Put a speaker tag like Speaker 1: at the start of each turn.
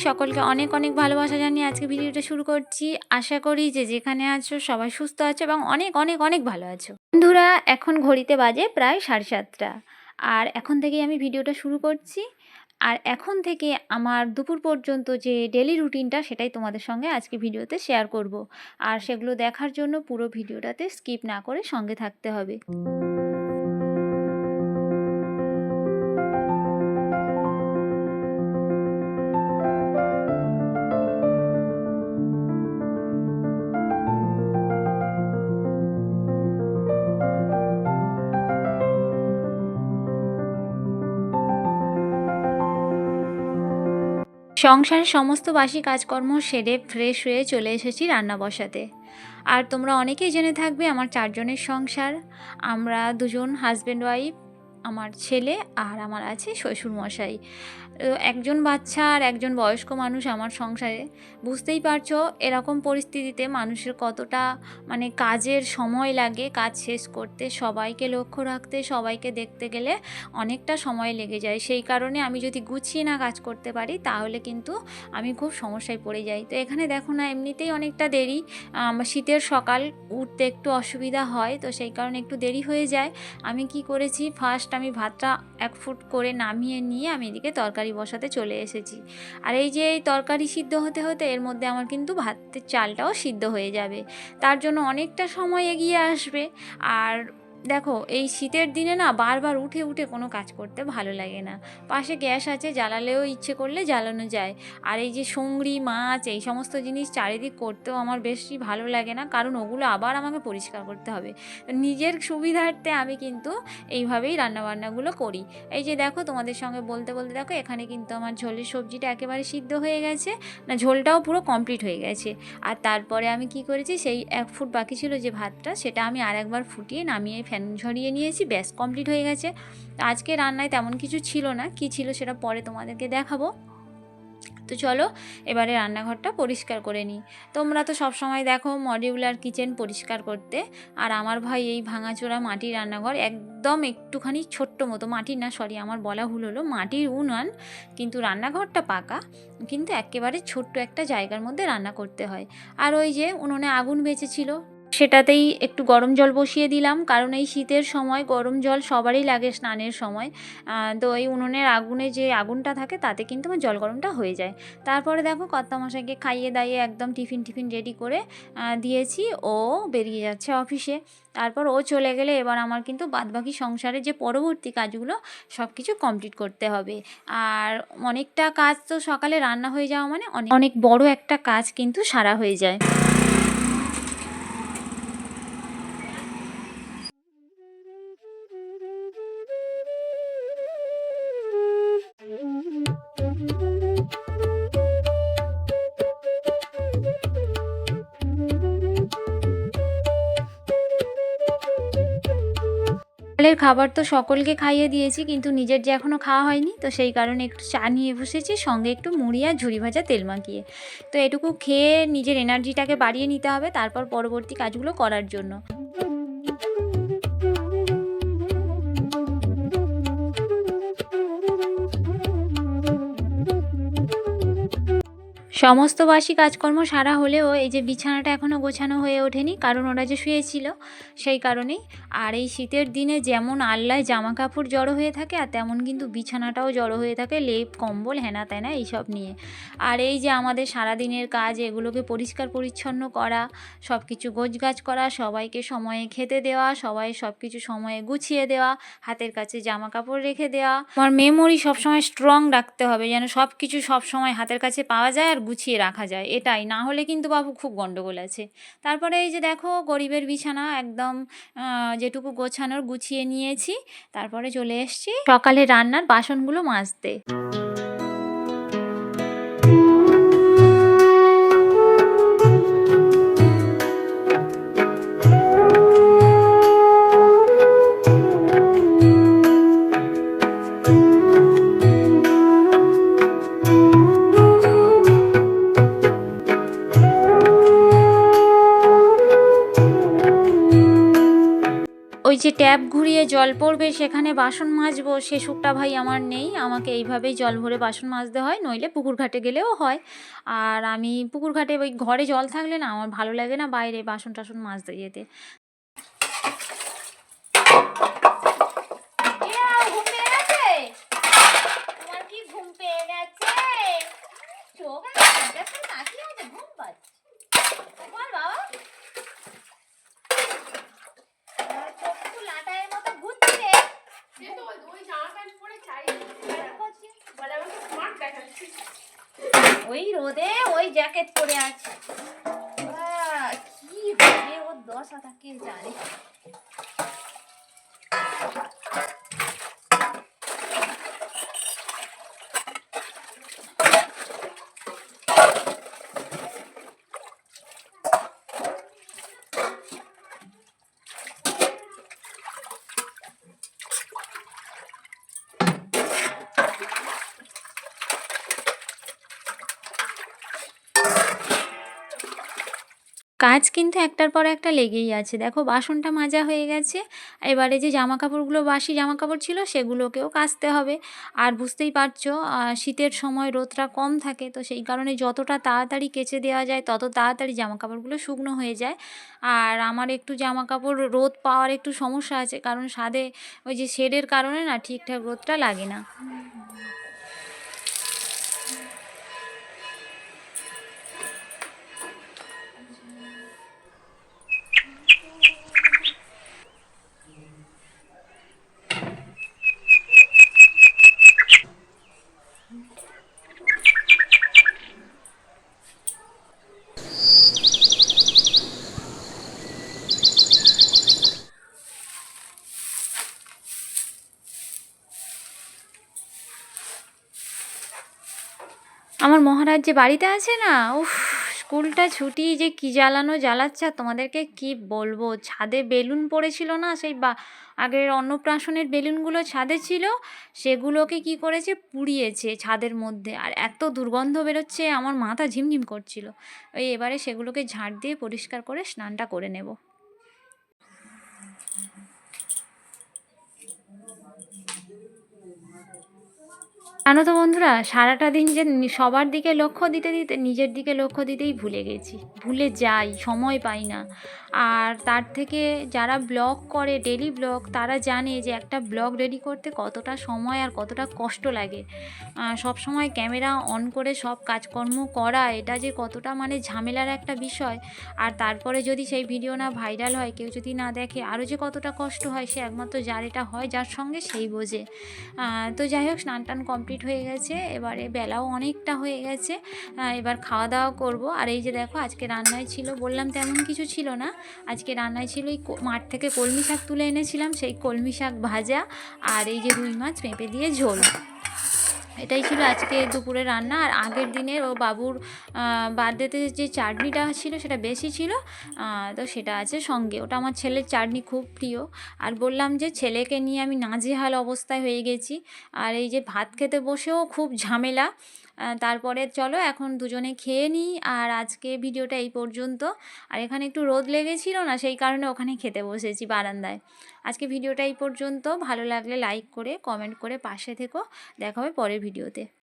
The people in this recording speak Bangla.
Speaker 1: সকলকে অনেক অনেক ভালোবাসা জানিয়ে আজকে ভিডিওটা শুরু করছি। আশা করি যে যেখানে আছো সবাই সুস্থ আছো এবং অনেক অনেক অনেক ভালো আছো। বন্ধুরা, এখন ঘড়িতে বাজে প্রায় 7:30, আর এখন থেকেই আমি ভিডিওটা শুরু করছি। আর এখন থেকে আমার দুপুর পর্যন্ত যে ডেলি রুটিনটা সেটাই তোমাদের সঙ্গে আজকে ভিডিওতে শেয়ার করব। আর সেগুলো দেখার জন্য পুরো ভিডিওটাতে স্কিপ না করে সঙ্গে থাকতে হবে। সংসারের সমস্ত বাসি কাজকর্ম সেরে ফ্রেশ হয়ে চলে এসেছি রান্না বসাতে। আর তোমরা অনেকেই জেনে থাকবে আমার 4 জনের সংসার। আমরা দুজন হাজব্যান্ড ওয়াইফ, আমার ছেলে আর আমার আছে শ্বশুরমশাই। একজন বাচ্চা আর একজন বয়স্ক মানুষ আমার সংসারে। বুঝতেই পারছো এরকম পরিস্থিতিতে মানুষের কতটা কাজের সময় লাগে, কাজ শেষ করতে, সবাইকে লক্ষ্য রাখতে, সবাইকে দেখতে গেলে অনেকটা সময় লেগে যায়। সেই কারণে আমি যদি গুছিয়ে না কাজ করতে পারি তাহলে কিন্তু আমি খুব সমস্যায় পড়ে যাই। তো এখানে দেখো না, এমনিতেই অনেকটা দেরি, শীতের সকাল, উঠতে একটু অসুবিধা হয়, তো সেই কারণে একটু দেরি হয়ে যায়। আমি কি করেছি, ফার্স্ট আমি ভাতটা 1 ফুট করে নামিয়ে নিয়ে আমি এদিকে তরকারি বসাতে চলে এসেছি। আর এই যে এই তরকারি সিদ্ধ হতে হতে এর মধ্যে আমার কিন্তু ভাতের চালটাও সিদ্ধ হয়ে যাবে, তার জন্য অনেকটা সময় এগিয়ে আসবে। আর দেখো এই শীতের দিনে না বারবার উঠে উঠে কোনো কাজ করতে ভালো লাগে না। পাশে গ্যাস আছে, জ্বালালেও ইচ্ছে করলে জ্বালানো যায়। আর এই যে সঙ্গড়ি মাছ এই সমস্ত জিনিস চারিদিক করতেও আমার বেশি ভালো লাগে না, কারণ ওগুলো আবার আমাকে পরিষ্কার করতে হবে। নিজের সুবিধার্থে আমি কিন্তু এইভাবেই রান্নাবান্নাগুলো করি। এই যে দেখো, তোমাদের সঙ্গে বলতে বলতে দেখো এখানে কিন্তু আমার ঝোলের সবজিটা একেবারে সিদ্ধ হয়ে গেছে, না ঝোলটাও পুরো কমপ্লিট হয়ে গেছে। আর তারপরে আমি কি করেছি, সেই 1 ফুট বাকি ছিল যে ভাতটা, সেটা আমি আরেকবার ফুটিয়ে নামিয়ে ফ্যান ঝরিয়ে নিয়েছি, ব্যাস কমপ্লিট হয়ে গেছে। আজকে রান্নায় তেমন কিছু ছিল না, কি ছিল সেটা পরে তোমাদেরকে দেখাবো। তো চলো এবারে রান্নাঘরটা পরিষ্কার করে নিই। তোমরা তো সবসময় দেখো মডিউলার কিচেন পরিষ্কার করতে, আর আমার ভাই এই ভাঙাচোরা মাটির রান্নাঘর, একদম একটুখানি ছোট্ট মতো, মাটির না, সরি আমার বলা ভুল হলো, মাটির উনান কিন্তু রান্নাঘরটা পাকা, কিন্তু একেবারে ছোট্ট একটা জায়গার মধ্যে রান্না করতে হয়। আর ওই যে উনুনে আগুন বেঁচেছিল, সেটাতেই একটু গরম জল বসিয়ে দিলাম, কারণ এই শীতের সময় গরম জল সবারই লাগে স্নানের সময়। তো এই উনুনের আগুনে যে আগুনটা থাকে তাতে কিন্তু আমার জল গরমটা হয়ে যায়। তারপরে দেখো কর্তামশাইকে খাইয়ে দাইয়ে একদম টিফিন রেডি করে দিয়েছি, ও বেরিয়ে যাচ্ছে অফিসে। তারপর ও চলে গেলে এবার আমার কিন্তু বাদবাকি সংসারে যে পরবর্তী কাজগুলো সব কিছু কমপ্লিট করতে হবে। আর অনেকটা কাজ তো সকালে রান্না হয়ে যাওয়া মানে অনেক অনেক বড় একটা কাজ কিন্তু সারা হয়ে যায়। সকালের খাবার তো সকলকে খাইয়ে দিয়েছি, কিন্তু নিজের যে এখনও খাওয়া হয়নি, তো সেই কারণে একটু চা নিয়ে বসেছি, সঙ্গে একটু মুড়ি আর ঝুরি ভাজা তেল মাখিয়ে। তো এটুকু খেয়ে নিজের এনার্জিটাকে বাড়িয়ে নিতে হবে তারপর পরবর্তী কাজগুলো করার জন্য। সমস্ত বাসি কাজকর্ম সারা হলেও এই যে বিছানাটা এখনও গোছানো হয়ে ওঠেনি, কারণ ওরা যে শুয়েছিল সেই কারণেই। আর এই শীতের দিনে যেমন আল্লায় জামা কাপড় জড়ো হয়ে থাকে, আর তেমন কিন্তু বিছানাটাও জড়ো হয়ে থাকে, লেপ কম্বল হেনা তেনা এইসব নিয়ে। আর এই যে আমাদের সারাদিনের কাজ, এগুলোকে পরিষ্কার পরিচ্ছন্ন করা, সব কিছু গোছগাছ করা, সবাইকে সময়ে খেতে দেওয়া, সবাই সব কিছু সময়ে গুছিয়ে দেওয়া, হাতের কাছে জামা কাপড় রেখে দেওয়া। আমার মেমোরি সবসময় স্ট্রং রাখতে হবে, যেন সব কিছু সবসময় হাতের কাছে পাওয়া যায় আর গুছিয়ে রাখা যায়, এটাই না হলে কিন্তু বাবু খুব গন্ডগোল আছে। তারপরে এই যে দেখো গরিবের বিছানা একদম যেটুকু গোছানোর গুছিয়ে নিয়েছি, তারপরে চলে এসেছি সকালে রান্নার বাসনগুলো মাজতে। ওই যে ট্যাপ ঘুরিয়ে জল পড়বে সেখানে বাসন মাজবো সে সুখটা ভাই আমার নেই। আমাকে এইভাবেই জল ভরে বাসন মাজতে হয়, নইলে পুকুর ঘাটে গেলেও হয়। আর আমি পুকুর ঘাটে ওই ঘরে জল থাকলে না আমার ভালো লাগে না বাইরে বাসন টাসন মাজতে যেতে। তোমার কি ঘুম পেয়ে গেছে? চোখ তাকিয়ে আছে, ঘুম পাচ্ছে বল বাবা। চোখ একটু লাটাইয়ের মতো ঘুরছে। ওই রোদে ওই জ্যাকেট পরে আছে, কি হবে ওর দশা কে জানে। কাজ কিন্তু একটার পর একটা লেগেই আছে। দেখো বাসনটা মাজা হয়ে গেছে, এবারে যে জামা কাপড়গুলো বাসি জামা কাপড় ছিল সেগুলোকেও কাচতে হবে। আর বুঝতেই পারছো শীতের সময় রোদটা কম থাকে, তো সেই কারণে যতটা তাড়াতাড়ি কেচে দেওয়া যায় তত তাড়াতাড়ি জামা কাপড়গুলো শুকনো হয়ে যায়। আর আমার একটু জামা কাপড় রোদ পাওয়ার একটু সমস্যা আছে, কারণ ছাদে ওই যে শেডের কারণে না ঠিকঠাক রোদটা লাগে না। আমার মহারাজ যে বাড়িতে আছে না, উফ, স্কুলটা ছুটি যে কী জ্বালানো জ্বালাচ্ছে আর তোমাদেরকে কি বলবো। ছাদে বেলুন পড়েছিল না, সেই আগের অন্নপ্রাশনের বেলুনগুলো ছাদে ছিল, সেগুলোকে কি করেছে পুড়িয়েছে ছাদের মধ্যে, আর এত দুর্গন্ধ বেরোচ্ছে আমার মাথা ঝিমঝিম করছিল। ওই এবারে সেগুলোকে ঝাড় দিয়ে পরিষ্কার করে স্নানটা করে নেব। জানো তো বন্ধুরা, সারাটা দিন যে সবার দিকে লক্ষ্য দিতে দিতে নিজের দিকে লক্ষ্য দিতেই ভুলে গেছি, ভুলে যাই, সময় পাই না। আর তার থেকে যারা ব্লগ করে ডেলি ব্লগ, তারা জানে যে একটা ব্লগ রেডি করতে কতটা সময় আর কতটা কষ্ট লাগে। সব সময় ক্যামেরা অন করে সব কাজকর্ম করা, এটা যে কতটা মানে ঝামেলার একটা বিষয়। আর তারপরে যদি সেই ভিডিও না ভাইরাল হয়, কেউ যদি না দেখে, আরও যে কতটা কষ্ট হয় সে একমাত্র যার এটা হয় যার সঙ্গে সেই বোঝে। তো যাই হোক, স্নান টান কমপ্লিট হয়ে গেছে, এবারে বেলাও অনেকটা হয়ে গেছে, এবার খাওয়া দাওয়া করব। আর এই যে দেখো আজকে রান্নায় ছিল, বললাম তেমন কিছু ছিল না, আজকে রান্নায় ছিল এই মাঠ থেকে কলমি শাক তুলে এনেছিলাম, সেই কলমি শাক ভাজা, আর এই যে রুই মাছ পেঁপে দিয়ে ঝোল। এটাই ছিল আজকে দুপুরে রান্না। আর আগের দিনের ও বাবুর বার্থডেতে যে চাটনিটা ছিল সেটা বেশি ছিল, তো সেটা আছে সঙ্গে। ওটা আমার ছেলের চাটনি খুব প্রিয়। আর বললাম যে ছেলেকে নিয়ে আমি নাজেহাল অবস্থায় হয়ে গেছি, আর এই যে ভাত খেতে বসেও খুব ঝামেলা। তারপরে চলো এখন দুজনে খেয়ে নিই। আর আজকে ভিডিওটা এই পর্যন্ত। আর এখানে একটু রোদ লেগেছিল না, সেই কারণে ওখানে খেতে বসেছি বারান্দায়। আজকে ভিডিওটা এই পর্যন্ত, ভালো লাগলে লাইক করে কমেন্ট করে পাশে থেকো। দেখা হবে পরের ভিডিওতে।